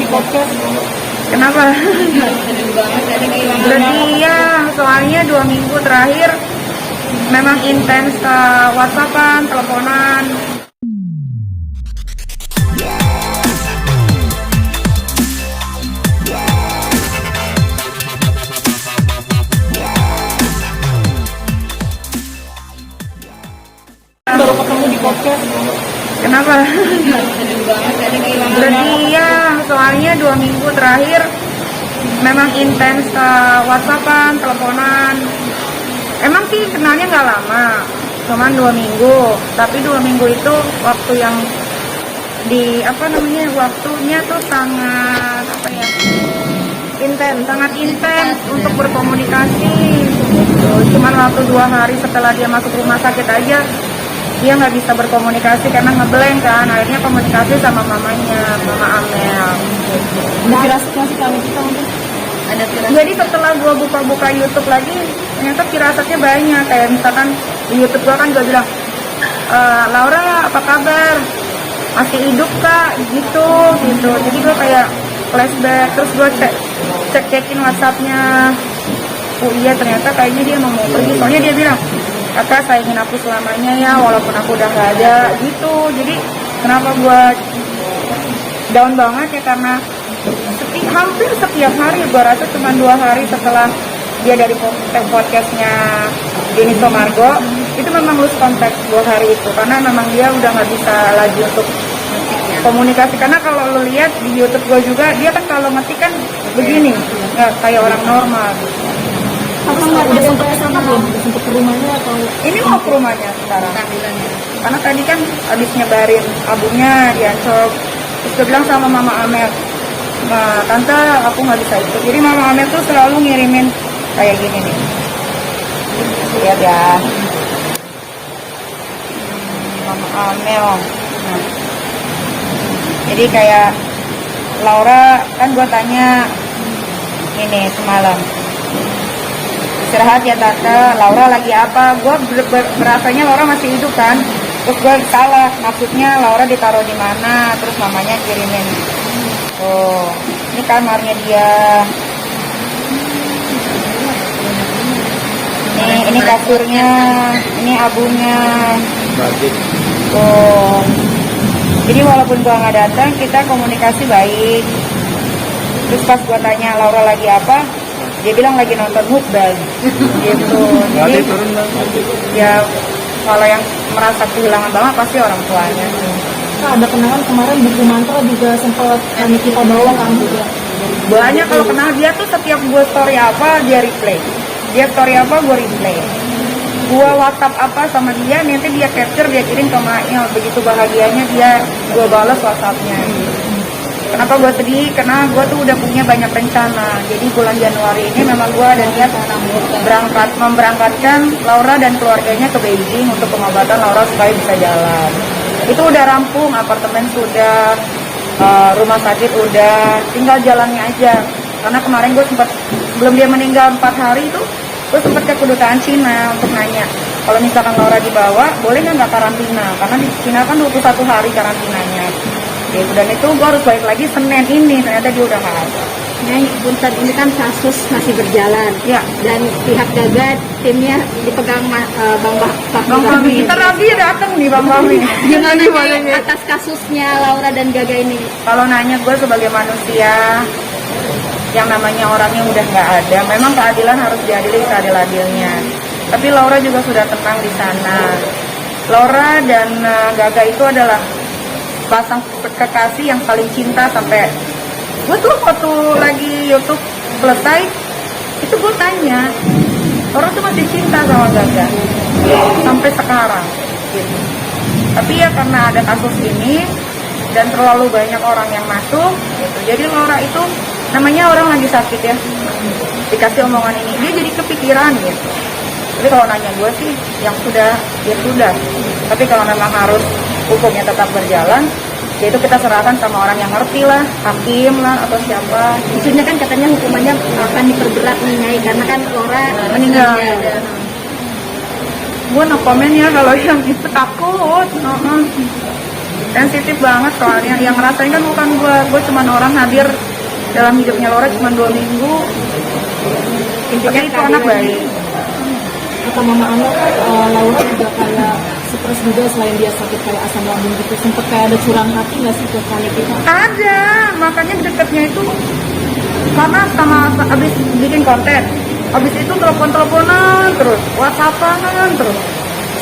podcast. Kenapa? Berarti ya, soalnya 2 minggu terakhir memang intens WhatsAppan, teleponan. Baru ketemu di podcast. Kenapa? Berarti ya, soalnya 2 minggu terakhir memang intens WhatsAppan, teleponan. Emang sih kenalnya nggak lama, cuman 2 minggu. Tapi 2 minggu itu waktu yang waktunya tuh sangat sangat intens untuk berkomunikasi. Gitu. Cuman waktu 2 hari setelah dia masuk rumah sakit aja, dia nggak bisa berkomunikasi karena ngeblank kan. Akhirnya komunikasi sama mamanya, Mama Amel. Ada firasatnya sih kalau kita mungkin. Ada firasat. Jadi setelah gua buka-buka YouTube lagi, ternyata firasatnya banyak. Kayak misalkan di YouTube gua kan gua bilang, Laura apa kabar? Masih hidup kak? Gitu. Jadi gua kayak flashback, terus gua cekin WhatsAppnya. Oh iya, ternyata kayaknya dia mau pergi. Soalnya dia bilang, kakak saya ingin aku selamanya ya, walaupun aku udah gak ada gitu. Jadi kenapa gue down banget ya, karena hampir setiap hari, gue rasa cuma 2 hari setelah dia dari podcastnya Denny Somargo, itu memang lose contact 2 hari itu, karena memang dia udah gak bisa lagi untuk komunikasi. Karena kalau lo lihat di YouTube gue juga, dia kan kalau ngetik kan begini, nggak kayak orang normal gitu. Apa nggak udah sempat kesana belum? Udah sempat ke rumahnya atau? Ini mau ke rumahnya sekarang. Karena tadi kan habis nyebarin albumnya di Ancol. Terus gue bilang sama Mama Amel, tante aku nggak bisa ikut. Jadi Mama Amel tuh selalu ngirimin kayak gini nih. Lihat ya. Mama Amel. Nah. Jadi kayak Laura, kan gue tanya ini semalam, istirahat ya tante, Laura lagi apa? Gue berasanya Laura masih hidup kan. Terus gue salah, maksudnya Laura ditaruh di mana? Terus mamanya kirimin, oh ini kamarnya dia, ini kasurnya, ini albumnya. Oh, jadi walaupun gue nggak datang, kita komunikasi baik. Terus pas gue tanya Laura lagi apa, dia bilang lagi nonton mukbang gitu. Jadi ya kalau yang merasa kehilangan banget pasti orang tuanya. Nah, ada kenangan kemarin buku mantra juga sempat kita bawa kan juga. Banyak kalau kenal dia tuh, setiap gue story apa dia replay, dia story apa gue replay, gue WhatsApp apa sama dia, nanti dia capture, dia kirim ke Mail. Begitu bahagianya dia, gue balas WhatsAppnya. Kenapa gue sedih? Karena gue tuh udah punya banyak rencana. Jadi bulan Januari ini memang gue dan dia memberangkatkan Laura dan keluarganya ke Beijing untuk pengobatan Laura supaya bisa jalan. Itu udah rampung, apartemen sudah, rumah sakit udah, tinggal jalannya aja. Karena kemarin gue sempat, sebelum dia meninggal 4 hari itu, gue sempat ke kedutaan Cina untuk nanya, kalau misalkan Laura dibawa, boleh nggak karantina? Karena di Cina kan 21 hari karantinanya. Gitu. Dan itu gue harus balik lagi Senin ini, ternyata dia udah nggak ada. Nyai, punten, ini kan kasus masih berjalan. Ya. Dan pihak Gaga timnya dipegang Bang Fahmi. Ntar lagi datang nih Bang Fahmi. Gimana nih atas kasusnya Laura dan Gaga ini? Kalau nanya gue sebagai manusia, yang namanya orangnya udah nggak ada, memang keadilan harus diadili seadil-adilnya. Tapi Laura juga sudah tenang di sana. Laura dan Gaga itu adalah pasang kekasih yang paling cinta. Sampai gue tuh waktu lagi YouTube selesai itu gue tanya, orang tuh masih cinta sama Gaga sampai sekarang gitu. Tapi ya karena ada kasus ini dan terlalu banyak orang yang masuk gitu, jadi Laura itu, namanya orang lagi sakit ya, dikasih omongan ini dia jadi kepikiran gitu. Tapi kalau nanya gue sih, yang sudah ya sudah. Tapi kalau memang harus hukumnya tetap berjalan, yaitu kita serahkan sama orang yang ngerti lah, hakim lah atau siapa. Isunya kan katanya hukumannya akan diperberat nih Nyai, karena kan Laura meninggal. Gue no komen ya kalau yang itu, takut. sensitif banget soalnya. Yang ngerasain kan bukan gue cuma orang hadir dalam hidupnya Laura cuma 2 minggu. Intinya itu anak baik. Kata mama Ana kan Laura juga kayak stres juga selain dia sakit kayak asam lambung gitu. Sempet kayak ada curahan hati nggak sih ke Nikita? Ada, makanya deketnya itu karena sama abis bikin konten, abis itu telepon-teleponan terus, whatsappan terus,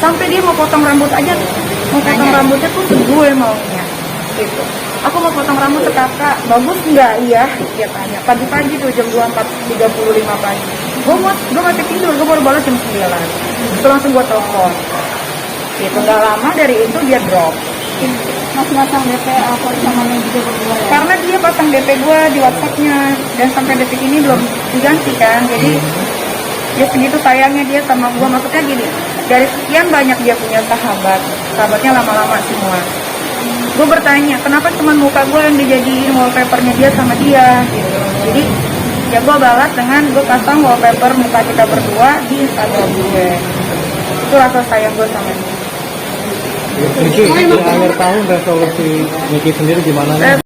sampai dia mau potong rambut aja, mau potong rambutnya tuh gue maunya, gitu. Aku mau potong rambut ke kakak, bagus nggak? Iya, dia tanya. Pagi-pagi tuh jam 24.35 pagi. Gue masih tidur, gue baru balas jam 9. Itu langsung gue telepon. Itu nggak lama dari itu dia drop. Masih pasang DP apa namanya juga berdua ya? Karena dia pasang DP gue di WhatsApp-nya dan sampai detik ini belum diganti kan. Jadi ya segitu sayangnya dia sama gue. Maksudnya gini, dari sekian banyak dia punya sahabatnya lama-lama semua. Gue bertanya, kenapa cuma muka gue yang dijadiin wallpapernya dia sama dia gitu. Jadi ya gue balas dengan gue pasang wallpaper muka kita berdua di Instagram gue. Itu rasa sayang gue sama dia. Niki, di akhir tahun resolusi Niki sendiri gimana nih?